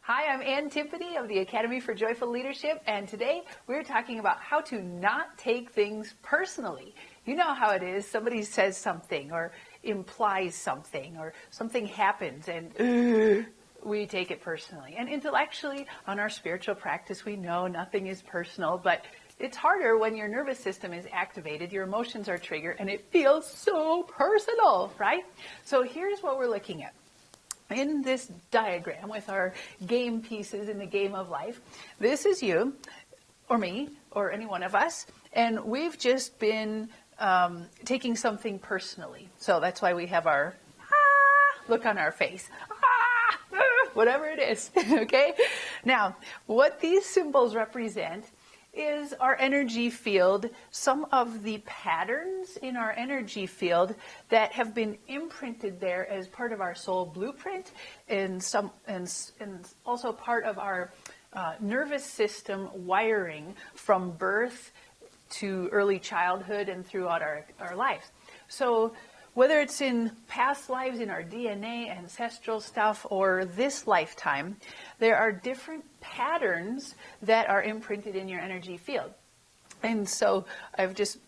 Hi, I'm Ann Timpany of the Academy for Joyful Leadership, and today we're talking about how to not take things personally. You know how it is. Somebody says something or implies something or something happens and we take it personally. And intellectually, on our spiritual practice, we know nothing is personal, but it's harder when your nervous system is activated, your emotions are triggered, and it feels so personal, right? So here's what we're looking at. In this diagram with our game pieces in the game of life, this is you, or me, or any one of us, and we've just been taking something personally. So that's why we have our look on our face. Whatever it is, okay? Now, what these symbols represent is our energy field, some of the patterns in our energy field that have been imprinted there as part of our soul blueprint and also part of our nervous system wiring from birth to early childhood and throughout our lives. So whether it's in past lives, in our DNA, ancestral stuff, or this lifetime, there are different patterns that are imprinted in your energy field. And so I've just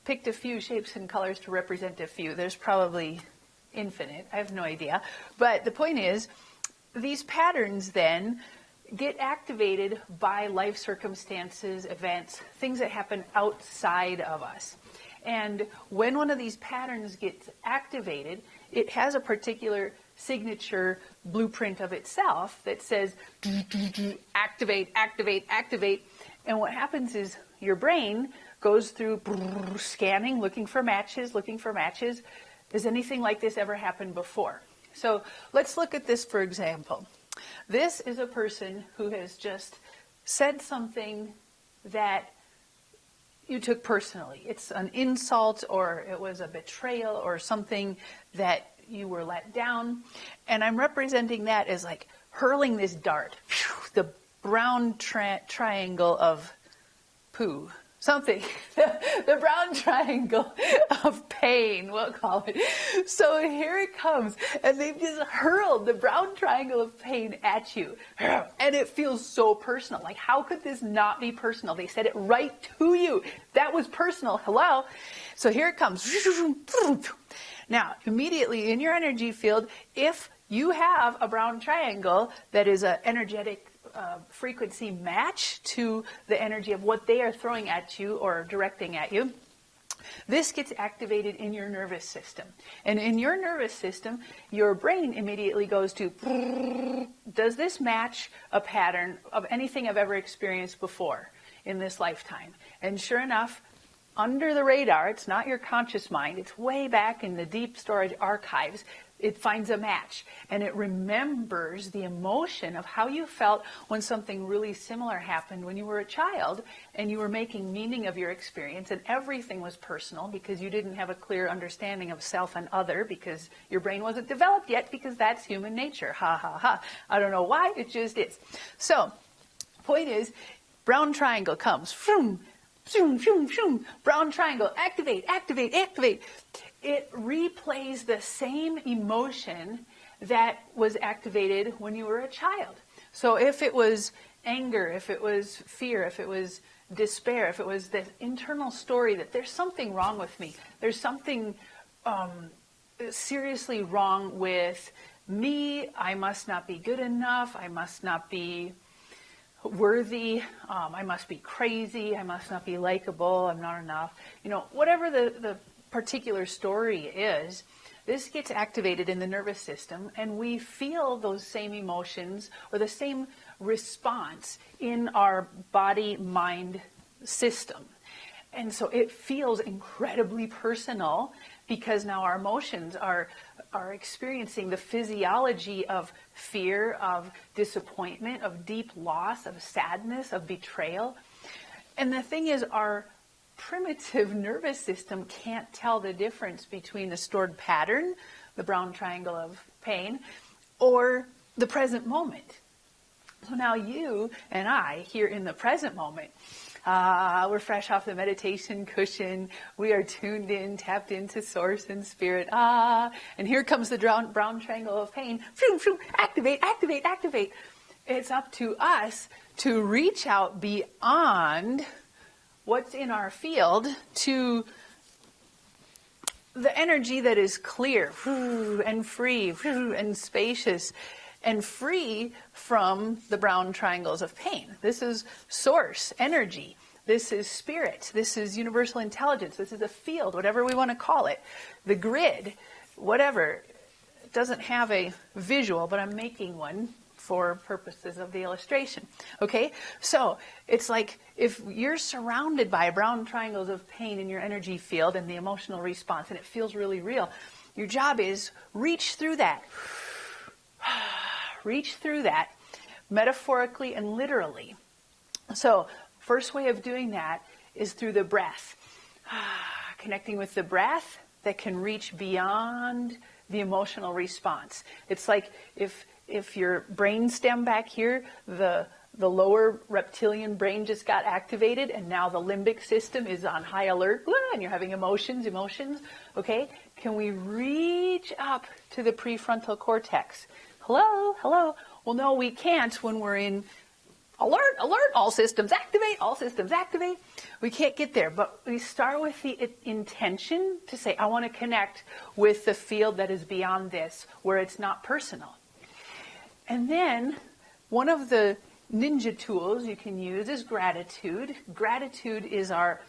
picked a few shapes and colors to represent a few. There's probably infinite. I have no idea. But the point is, these patterns then get activated by life circumstances, events, things that happen outside of us. And when one of these patterns gets activated, it has a particular signature blueprint of itself that says, activate, activate, activate. And what happens is your brain goes through scanning, looking for matches. Has anything like this ever happened before? So let's look at this, for example. This is a person who has just said something that you took personally. It's an insult, or it was a betrayal, or something that you were let down. And I'm representing that as like hurling this dart, the brown triangle of poo. Something, the brown triangle of pain, we'll call it. So here it comes, and they've just hurled the brown triangle of pain at you. And it feels so personal. Like, how could this not be personal? They said it right to you. That was personal. Hello? So here it comes. Now, immediately in your energy field, if you have a brown triangle that is an energetic frequency match to the energy of what they are throwing at you or directing at you, this gets activated in your nervous system. And in your nervous system, your brain immediately goes to, does this match a pattern of anything I've ever experienced before in this lifetime? And sure enough, under the radar, it's not your conscious mind, it's way back in the deep storage archives, it finds a match, and it remembers the emotion of how you felt when something really similar happened when you were a child, and you were making meaning of your experience, and everything was personal because you didn't have a clear understanding of self and other, because your brain wasn't developed yet, because that's human nature. Ha, ha, ha. I don't know why, it just is. So, point is, brown triangle comes. Vroom, zoom, zoom, zoom. Brown triangle, activate, activate, activate. It replays the same emotion that was activated when you were a child. So if it was anger, if it was fear, if it was despair, if it was the internal story that there's something wrong with me, there's something seriously wrong with me, I must not be good enough, I must not be worthy, I must be crazy, I must not be likable, I'm not enough. You know, whatever the particular story is, this gets activated in the nervous system, and we feel those same emotions or the same response in our body-mind system. And so it feels incredibly personal, because now our emotions are experiencing the physiology of fear, of disappointment, of deep loss, of sadness, of betrayal. And the thing is, our primitive nervous system can't tell the difference between the stored pattern, the brown triangle of pain, or the present moment. So now you and I, here in the present moment, we're fresh off the meditation cushion. We are tuned in, tapped into source and spirit. And here comes the brown triangle of pain. Activate, activate, activate. it's up to us to reach out beyond what's in our field to the energy that is clear and free and spacious and free from the brown triangles of pain. This is source energy. This is spirit. This is universal intelligence. This is a field, whatever we want to call it. The grid, whatever. It doesn't have a visual, but I'm making one for purposes of the illustration. Okay? So it's like if you're surrounded by brown triangles of pain in your energy field and the emotional response, and it feels really real, your job is reach through that. Reach through that, metaphorically and literally. So, first way of doing that is through the breath. Connecting with the breath that can reach beyond the emotional response. It's like if your brain stem back here, the lower reptilian brain just got activated and now the limbic system is on high alert and you're having emotions, okay? Can we reach up to the prefrontal cortex? Hello? Well, no, we can't when we're in alert, all systems activate. We can't get there, but we start with the intention to say, I want to connect with the field that is beyond this, where it's not personal. And then one of the ninja tools you can use is gratitude. Gratitude is our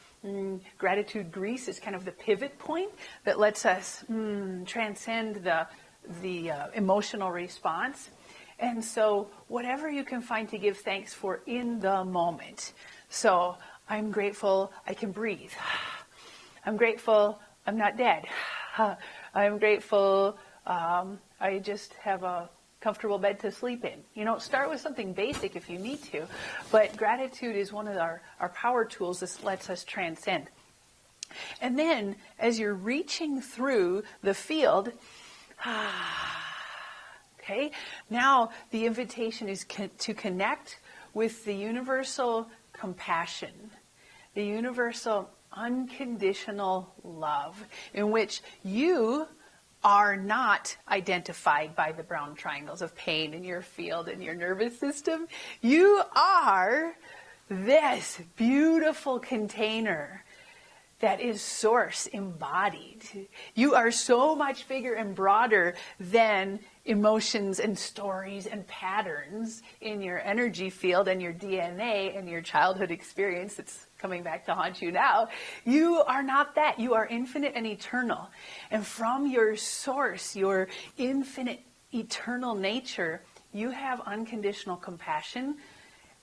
gratitude grease is kind of the pivot point that lets us transcend the emotional response. And so whatever you can find to give thanks for in the moment. So I'm grateful I can breathe. I'm grateful I'm not dead. I'm grateful I just have a comfortable bed to sleep in. Start with something basic if you need to. But gratitude is one of our power tools that lets us transcend. And then as you're reaching through the field, okay, now the invitation is to connect with the universal compassion, the universal unconditional love, in which you are not identified by the brown triangles of pain in your field and your nervous system. You are this beautiful container that is source embodied. You are so much bigger and broader than emotions and stories and patterns in your energy field and your DNA and your childhood experience that's coming back to haunt you now. You are not that. You are infinite and eternal. And from your source, your infinite eternal nature, you have unconditional compassion,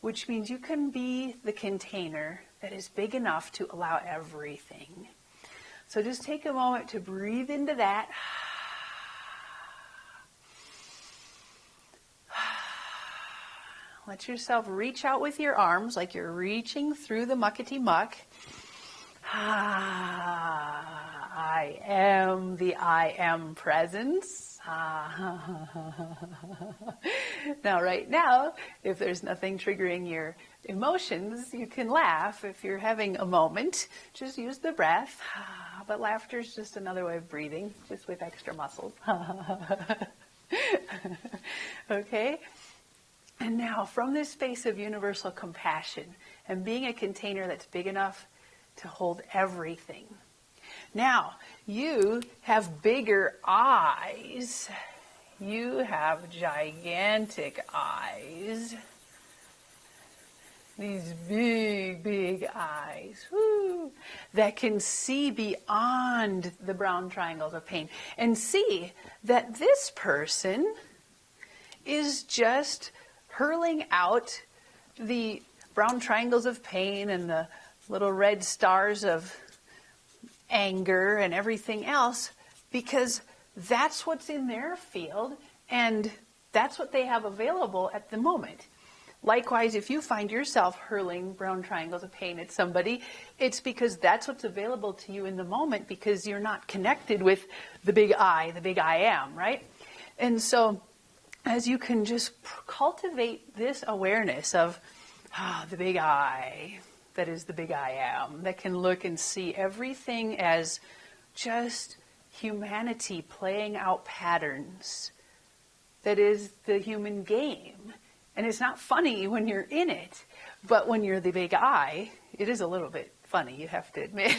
which means you can be the container that is big enough to allow everything. So just take a moment to breathe into that. Let yourself reach out with your arms like you're reaching through the muckety muck. I am the I am presence. Now, right now, if there's nothing triggering your emotions, you can laugh. If you're having a moment, just use the breath. But laughter is just another way of breathing, just with extra muscles. Okay? And now, from this space of universal compassion and being a container that's big enough to hold everything, now you have bigger eyes. You have gigantic eyes. These big, big eyes, that can see beyond the brown triangles of pain and see that this person is just hurling out the brown triangles of pain and the little red stars of anger and everything else because that's what's in their field and that's what they have available at the moment. Likewise, if you find yourself hurling brown triangles of pain at somebody, it's because that's what's available to you in the moment because you're not connected with the big I am, right? And so as you can just cultivate this awareness of the big I, that is the big I am, that can look and see everything as just humanity playing out patterns, that is the human game. And it's not funny when you're in it, but when you're the big I, it is a little bit funny, you have to admit.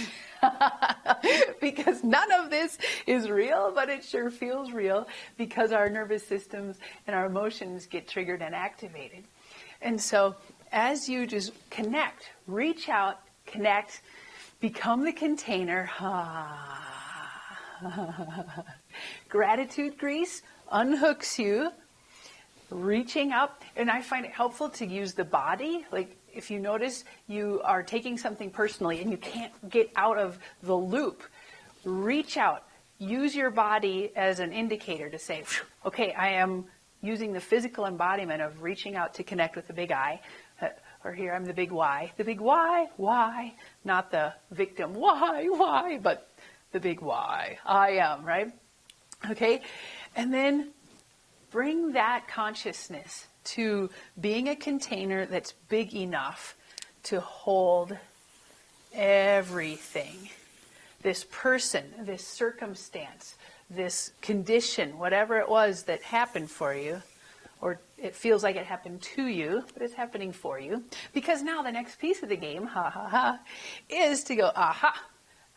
Because none of this is real, but it sure feels real because our nervous systems and our emotions get triggered and activated. And so as you just connect, reach out, connect, become the container. Gratitude grease unhooks you, reaching up. And I find it helpful to use the body. Like if you notice you are taking something personally and you can't get out of the loop, reach out. Use your body as an indicator to say, okay, I am using the physical embodiment of reaching out to connect with the big I. Or here I'm the big why. The big why, not the victim, why, but the big why. I am, right? Okay? And then bring that consciousness to being a container that's big enough to hold everything. This person, this circumstance, this condition, whatever it was that happened for you, or it feels like it happened to you, but it's happening for you. Because now the next piece of the game, is to go, aha,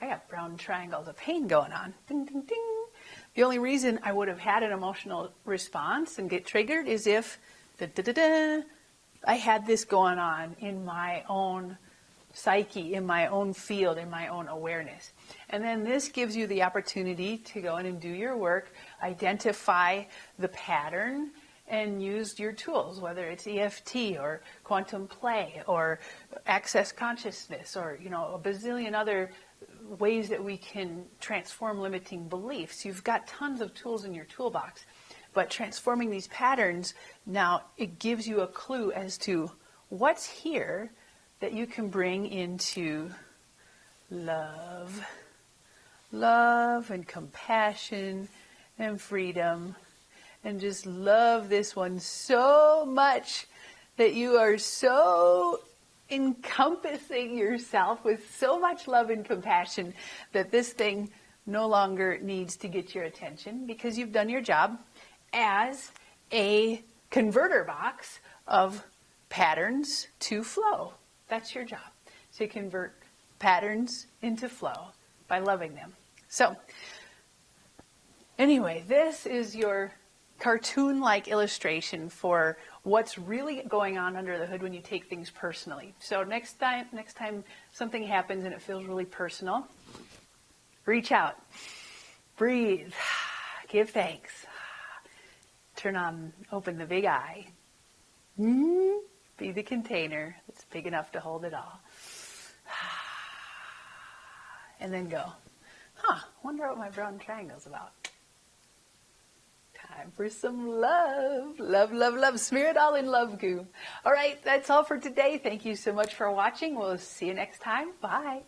I got brown triangles of pain going on. Ding, ding, ding. The only reason I would have had an emotional response and get triggered is if I had this going on in my own psyche, in my own field, in my own awareness. And then this gives you the opportunity to go in and do your work, identify the pattern, and use your tools, whether it's EFT or quantum play or access consciousness or, a bazillion other ways that we can transform limiting beliefs. You've got tons of tools in your toolbox. But transforming these patterns, now it gives you a clue as to what's here that you can bring into love. Love and compassion and freedom. And just love this one so much that you are so encompassing yourself with so much love and compassion that this thing no longer needs to get your attention because you've done your job as a converter box of patterns to flow. That's your job, to convert patterns into flow by loving them. So, anyway, this is your cartoon-like illustration for what's really going on under the hood when you take things personally. So next time something happens and it feels really personal, reach out, breathe, give thanks, open the big I, be the container that's big enough to hold it all, and then go, wonder what my brown triangle's about. Time for some love. Love, love, love. Smear it all in love goo. All right, that's all for today. Thank you so much for watching. We'll see you next time. Bye.